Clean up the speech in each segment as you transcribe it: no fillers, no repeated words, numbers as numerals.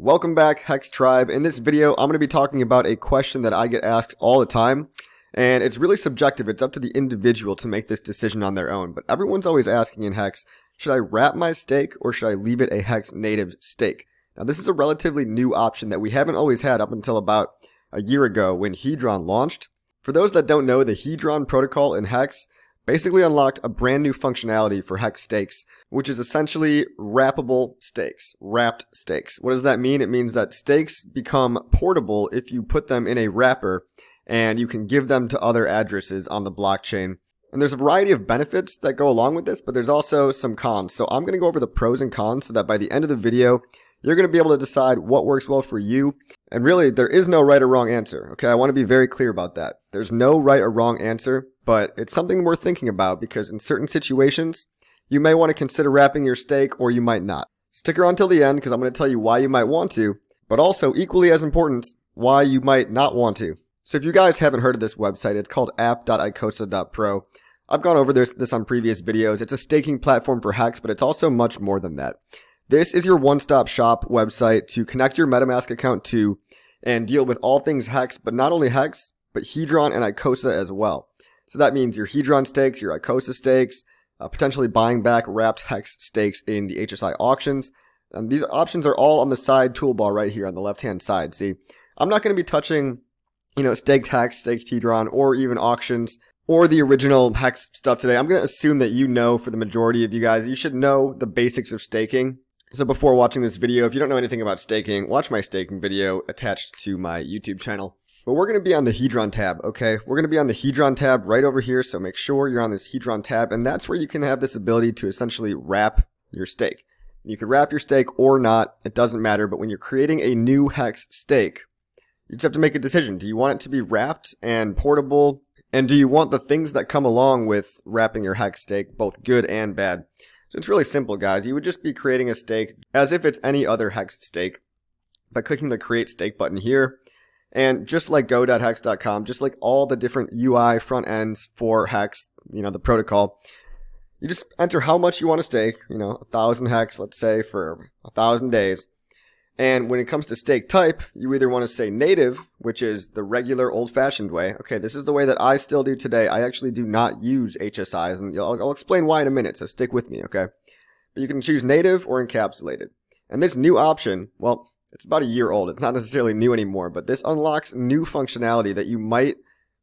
Welcome back, Hex Tribe. In this video, I'm going to be talking about a question that I get asked all the time, and it's really subjective. It's up to the individual to make this decision on their own, but everyone's always asking in Hex, should I wrap my stake or should I leave it a Hex native stake? Now, this is a relatively new option that we haven't always had up until about a year ago when Hedron launched. For those that don't know, the Hedron protocol in Hex basically unlocked a brand new functionality for HEX Stakes, which is essentially wrappable stakes, wrapped stakes. What does that mean? It means that stakes become portable if you put them in a wrapper and you can give them to other addresses on the blockchain. And there's a variety of benefits that go along with this, but there's also some cons. So I'm going to go over the pros and cons so that by the end of the video, you're going to be able to decide what works well for you. And really, there is no right or wrong answer. Okay, I want to be very clear about that. There's no right or wrong answer, but it's something worth thinking about because in certain situations, you may want to consider wrapping your stake or you might not. Stick around till the end because I'm going to tell you why you might want to, but also equally as important, why you might not want to. So if you guys haven't heard of this website, it's called app.icosa.pro. I've gone over this on previous videos. It's a staking platform for Hex, but it's also much more than that. This is your one-stop shop website to connect your MetaMask account to and deal with all things Hex, but not only Hex, but Hedron and Icosa as well. So that means your Hedron stakes, your Icosa stakes, potentially buying back wrapped HEX stakes in the HSI auctions. And these options are all on the side toolbar right here on the left-hand side. See, I'm not going to be touching, staked HEX, staked Hedron, or even auctions, or the original HEX stuff today. I'm going to assume that for the majority of you guys, you should know the basics of staking. So before watching this video, if you don't know anything about staking, watch my staking video attached to my YouTube channel. But we're going to be on the Hedron tab, okay? We're going to be on the Hedron tab right over here, so make sure you're on this Hedron tab, and that's where you can have this ability to essentially wrap your stake. You can wrap your stake or not, it doesn't matter, but when you're creating a new HEX stake, you just have to make a decision. Do you want it to be wrapped and portable, and do you want the things that come along with wrapping your HEX stake, both good and bad? So it's really simple, guys. You would just be creating a stake as if it's any other HEX stake by clicking the Create Stake button here. And just like go.hex.com, just like all the different UI front ends for HEX, the protocol, you just enter how much you want to stake, 1,000 HEX, let's say, for 1,000 days. And when it comes to stake type, you either want to say native, which is the regular old-fashioned way. Okay, this is the way that I still do today. I actually do not use HSIs, and I'll explain why in a minute, so stick with me, okay? But you can choose native or encapsulated. And this new option, well, it's about a year old. It's not necessarily new anymore, but this unlocks new functionality that you might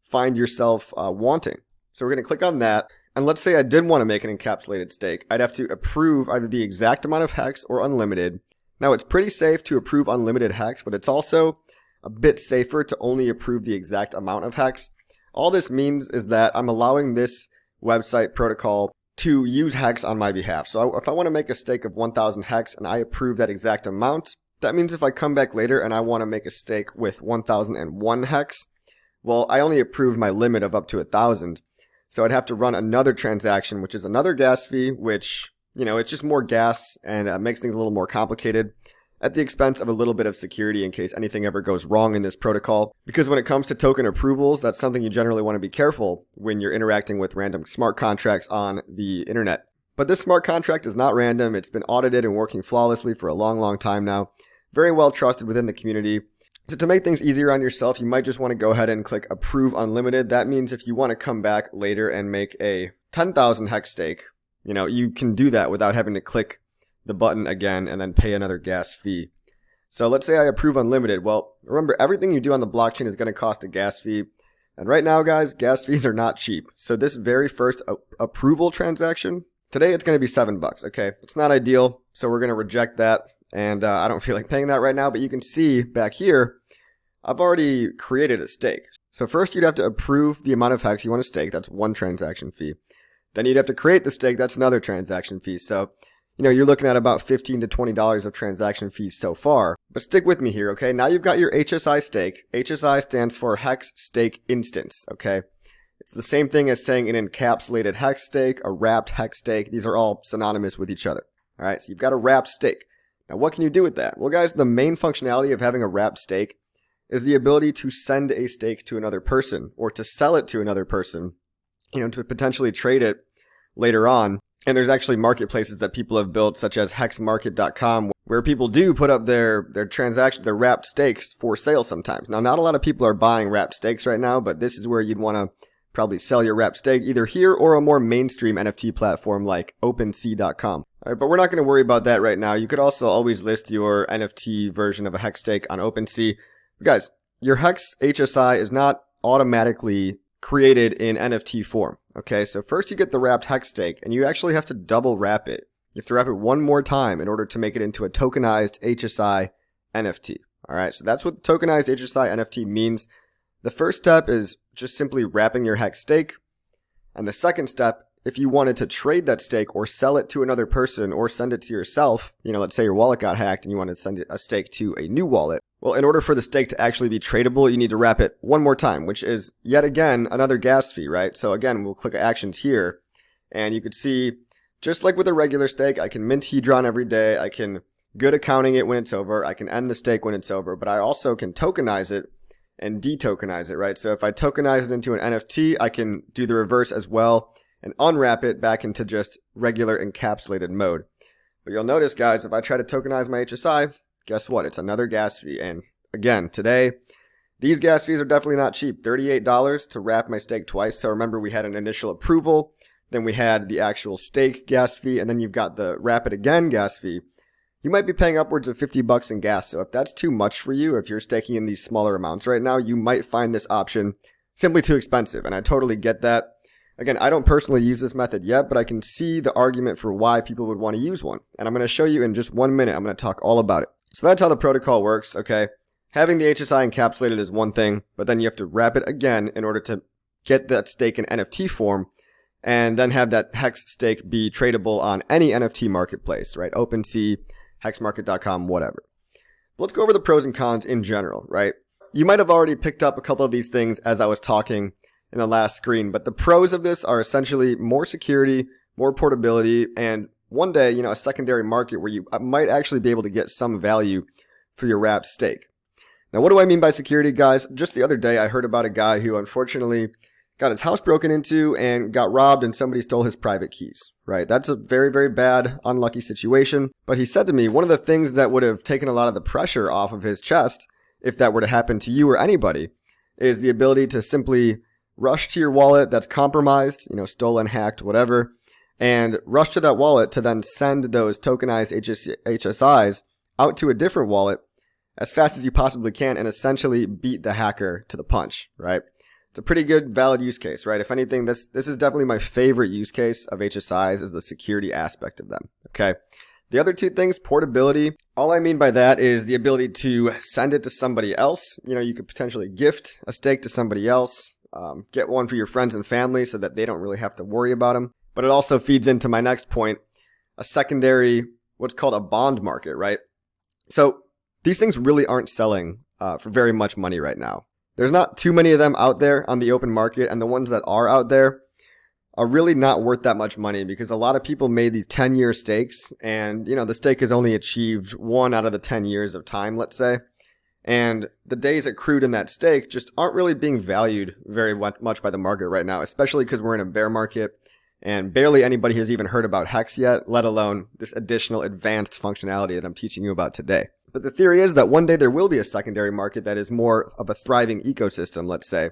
find yourself wanting. So we're going to click on that. And let's say I did want to make an encapsulated stake. I'd have to approve either the exact amount of HEX or unlimited. Now, it's pretty safe to approve unlimited HEX, but it's also a bit safer to only approve the exact amount of HEX. All this means is that I'm allowing this website protocol to use HEX on my behalf. So if I want to make a stake of 1,000 HEX and I approve that exact amount, that means if I come back later and I want to make a stake with 1,001 HEX, well, I only approved my limit of up to 1,000. So I'd have to run another transaction, which is another gas fee, which it's just more gas and makes things a little more complicated at the expense of a little bit of security in case anything ever goes wrong in this protocol. Because when it comes to token approvals, that's something you generally want to be careful when you're interacting with random smart contracts on the internet. But this smart contract is not random. It's been audited and working flawlessly for a long, long time now. Very well trusted within the community. So to make things easier on yourself, you might just want to go ahead and click Approve Unlimited. That means if you want to come back later and make a 10,000 HEX stake, you can do that without having to click the button again and then pay another gas fee. So let's say I approve unlimited. Well, remember, everything you do on the blockchain is going to cost a gas fee. And right now, guys, gas fees are not cheap. So this very first approval transaction, today it's going to be $7. Okay, it's not ideal. So we're going to reject that. And I don't feel like paying that right now. But you can see back here, I've already created a stake. So first you'd have to approve the amount of HEX you want to stake. That's one transaction fee. Then you'd have to create the stake. That's another transaction fee. So, you're looking at about $15 to $20 of transaction fees so far. But stick with me here, okay? Now you've got your HSI stake. HSI stands for HEX Stake Instance, okay? It's the same thing as saying an encapsulated HEX stake, a wrapped HEX stake. These are all synonymous with each other. All right, so you've got a wrapped stake. Now, what can you do with that? Well, guys, the main functionality of having a wrapped stake is the ability to send a stake to another person or to sell it to another person, to potentially trade it later on And there's actually marketplaces that people have built, such as hexmarket.com, where people do put up their wrapped stakes for sale sometimes. Now, not a lot of people are buying wrapped stakes right now, but this is where you'd want to probably sell your wrapped stake, either here or a more mainstream NFT platform like OpenSea.com. All right, but we're not going to worry about that right now. You could also always list your NFT version of a HEX stake on OpenSea. But guys, your HEX HSI is not automatically created in NFT form. Okay, so first you get the wrapped HEX stake, and you actually have to double wrap it. You have to wrap it one more time in order to make it into a tokenized HSI NFT. All right, so that's what tokenized HSI NFT means. The first step is just simply wrapping your HEX stake. And the second step, if you wanted to trade that stake or sell it to another person or send it to yourself, let's say your wallet got hacked and you want to send a stake to a new wallet. Well, in order for the stake to actually be tradable, you need to wrap it one more time, which is yet again another gas fee, right? So again, we'll click actions here, and you could see, just like with a regular stake, I can mint Hedron every day. I can good accounting it when it's over. I can end the stake when it's over, but I also can tokenize it and detokenize it, right? So if I tokenize it into an NFT, I can do the reverse as well and unwrap it back into just regular encapsulated mode. But you'll notice, guys, if I try to tokenize my HSI, guess what? It's another gas fee. And again, today, these gas fees are definitely not cheap. $38 to wrap my stake twice. So remember, we had an initial approval, then we had the actual stake gas fee, and then you've got the wrap it again gas fee. You might be paying upwards of $50 in gas. So if that's too much for you, if you're staking in these smaller amounts right now, you might find this option simply too expensive. And I totally get that. Again, I don't personally use this method yet, but I can see the argument for why people would want to use one. And I'm going to show you in just 1 minute. I'm going to talk all about it. So that's how the protocol works, okay? Having the HSI encapsulated is one thing, but then you have to wrap it again in order to get that stake in NFT form, and then have that HEX stake be tradable on any NFT marketplace, right? OpenSea, hexmarket.com, whatever. Let's go over the pros and cons in general, right? You might have already picked up a couple of these things as I was talking in the last screen, but the pros of this are essentially more security, more portability, and one day, a secondary market where you might actually be able to get some value for your wrapped stake. Now, what do I mean by security, guys? Just the other day, I heard about a guy who unfortunately got his house broken into and got robbed, and somebody stole his private keys, right? That's a very, very bad, unlucky situation. But he said to me, one of the things that would have taken a lot of the pressure off of his chest, if that were to happen to you or anybody, is the ability to simply rush to your wallet that's compromised, stolen, hacked, whatever, and rush to that wallet to then send those tokenized HSIs out to a different wallet as fast as you possibly can and essentially beat the hacker to the punch, right? It's a pretty good, valid use case, right? If anything, this is definitely my favorite use case of HSIs, is the security aspect of them, okay? The other two things, portability. All I mean by that is the ability to send it to somebody else. You could potentially gift a stake to somebody else, get one for your friends and family so that they don't really have to worry about them. But it also feeds into my next point, a secondary, what's called a bond market, right? So these things really aren't selling for very much money right now. There's not too many of them out there on the open market, and the ones that are out there are really not worth that much money because a lot of people made these 10-year stakes, and the stake has only achieved 1 out of the 10 years of time, let's say. And the days accrued in that stake just aren't really being valued very much by the market right now, especially because we're in a bear market and barely anybody has even heard about HEX yet, let alone this additional advanced functionality that I'm teaching you about today. But the theory is that one day there will be a secondary market that is more of a thriving ecosystem, let's say.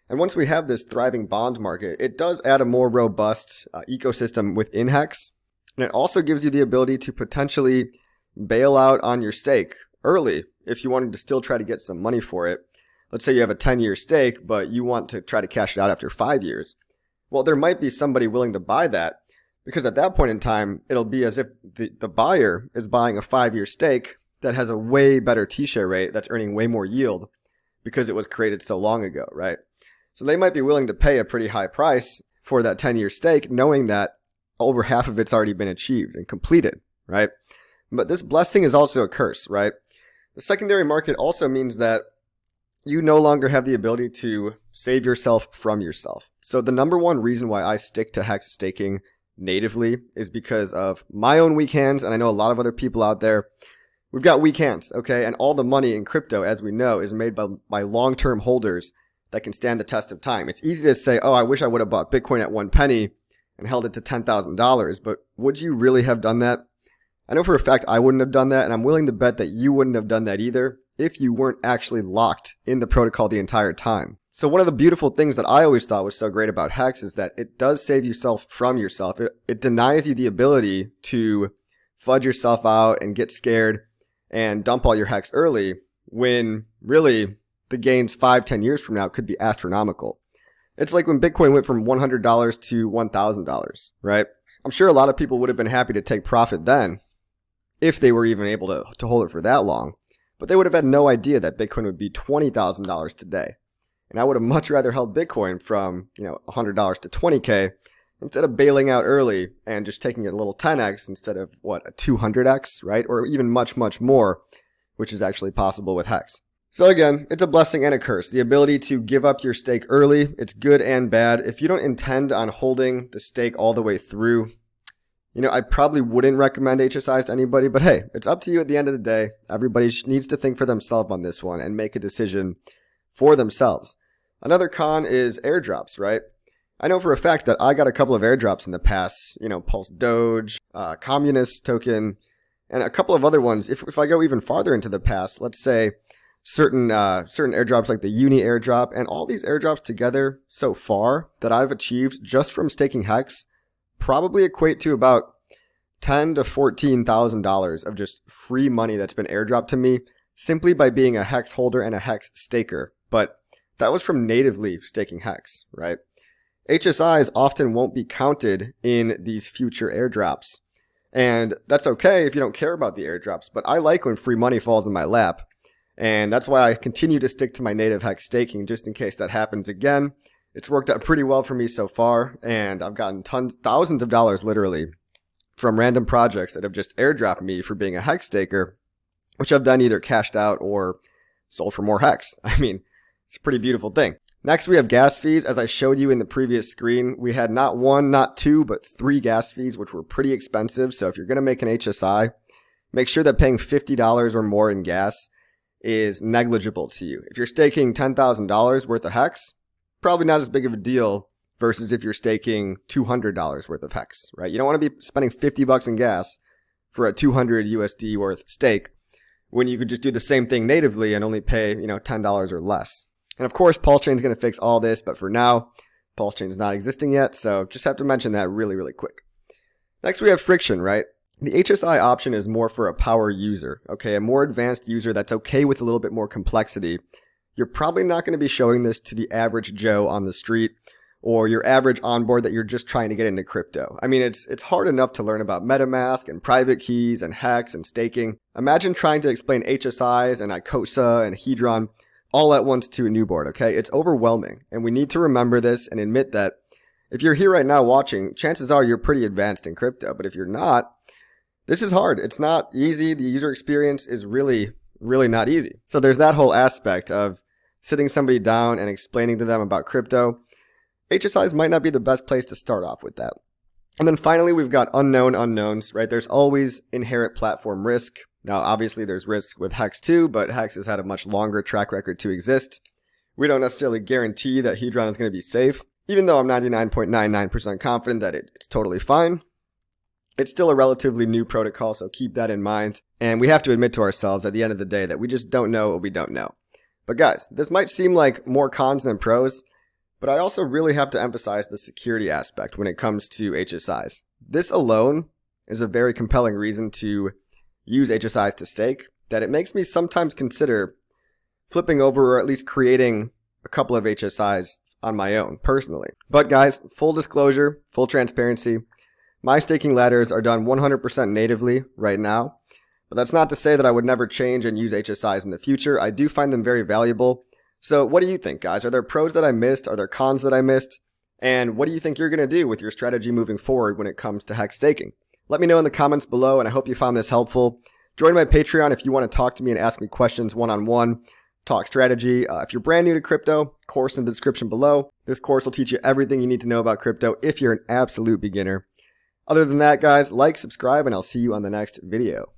And once we have this thriving bond market, it does add a more robust ecosystem within HEX. And it also gives you the ability to potentially bail out on your stake early if you wanted to still try to get some money for it. Let's say you have a 10-year stake, but you want to try to cash it out after 5 years. Well, there might be somebody willing to buy that because at that point in time, it'll be as if the buyer is buying a 5-year stake that has a way better T-share rate that's earning way more yield because it was created so long ago, right? So they might be willing to pay a pretty high price for that 10-year stake knowing that over half of it's already been achieved and completed, right? But this blessing is also a curse, right? The secondary market also means that you no longer have the ability to save yourself from yourself. So the number one reason why I stick to HEX staking natively is because of my own weak hands, and I know a lot of other people out there. We've got weak hands, okay? And all the money in crypto, as we know, is made by long-term holders that can stand the test of time. It's easy to say, oh, I wish I would have bought Bitcoin at 1 penny and held it to $10,000, but would you really have done that? I know for a fact I wouldn't have done that, and I'm willing to bet that you wouldn't have done that either if you weren't actually locked in the protocol the entire time. So one of the beautiful things that I always thought was so great about HEX is that it does save yourself from yourself. It denies you the ability to fudge yourself out and get scared and dump all your HEX early when really the gains 5-10 years from now could be astronomical. It's like when Bitcoin went from $100 to $1,000, right? I'm sure a lot of people would have been happy to take profit then if they were even able to hold it for that long, but they would have had no idea that Bitcoin would be $20,000 today. And I would have much rather held Bitcoin from, $100 to 20K instead of bailing out early and just taking it a little 10x instead of a 200x, right? Or even much, much more, which is actually possible with HEX. So again, it's a blessing and a curse. The ability to give up your stake early, it's good and bad. If you don't intend on holding the stake all the way through, I probably wouldn't recommend HSIs to anybody, but hey, it's up to you at the end of the day. Everybody needs to think for themselves on this one and make a decision for themselves. Another con is airdrops, right? I know for a fact that I got a couple of airdrops in the past, Pulse Doge, Communist token, and a couple of other ones. If I go even farther into the past, let's say certain airdrops like the Uni airdrop, and all these airdrops together so far that I've achieved just from staking HEX probably equate to about $10,000 to $14,000 of just free money that's been airdropped to me simply by being a HEX holder and a HEX staker. But that was from natively staking HEX, right? HSIs often won't be counted in these future airdrops. And that's okay if you don't care about the airdrops, but I like when free money falls in my lap. And that's why I continue to stick to my native HEX staking just in case that happens again. It's worked out pretty well for me so far, and I've gotten thousands of dollars literally from random projects that have just airdropped me for being a HEX staker, which I've then either cashed out or sold for more HEX. I mean, it's a pretty beautiful thing. Next, we have gas fees. As I showed you in the previous screen, we had not one, not two, but 3 gas fees, which were pretty expensive. So if you're going to make an HSI, make sure that paying $50 or more in gas is negligible to you. If you're staking $10,000 worth of HEX, probably not as big of a deal versus if you're staking $200 worth of HEX, right? You don't want to be spending $50 in gas for a 200 USD worth stake when you could just do the same thing natively and only pay, $10 or less. And of course, Pulse Chain is going to fix all this, but for now, Pulse Chain is not existing yet, so just have to mention that really, really quick. Next, we have friction, right? The HSI option is more for a power user, okay? A more advanced user that's okay with a little bit more complexity. You're probably not going to be showing this to the average Joe on the street or your average onboard that you're just trying to get into crypto. I mean, it's hard enough to learn about MetaMask and private keys and HEX and staking. Imagine trying to explain HSIs and ICOSA and Hedron all at once to a newborn, okay? It's overwhelming, and we need to remember this and admit that if you're here right now watching, chances are you're pretty advanced in crypto, but if you're not, this is hard. It's not easy. The user experience is really, really not easy. So there's that whole aspect of sitting somebody down and explaining to them about crypto. HSIs might not be the best place to start off with that. And then finally, we've got unknown unknowns, right? There's always inherent platform risk. Now, obviously, there's risk with HEX too, but HEX has had a much longer track record to exist. We don't necessarily guarantee that Hedron is going to be safe, even though I'm 99.99% confident that it's totally fine. It's still a relatively new protocol, so keep that in mind. And we have to admit to ourselves at the end of the day that we just don't know what we don't know. But guys, this might seem like more cons than pros, but I also really have to emphasize the security aspect when it comes to HSIs. This alone is a very compelling reason to use HSIs to stake, that it makes me sometimes consider flipping over or at least creating a couple of HSIs on my own personally. But guys, full disclosure, full transparency, my staking ladders are done 100% natively right now, but that's not to say that I would never change and use HSIs in the future. I do find them very valuable. So what do you think, guys? Are there pros that I missed? Are there cons that I missed? And what do you think you're going to do with your strategy moving forward when it comes to HEX staking? Let me know in the comments below, and I hope you found this helpful. Join my Patreon if you want to talk to me and ask me questions one-on-one, talk strategy. If you're brand new to crypto, course in the description below. This course will teach you everything you need to know about crypto if you're an absolute beginner. Other than that, guys, like, subscribe, and I'll see you on the next video.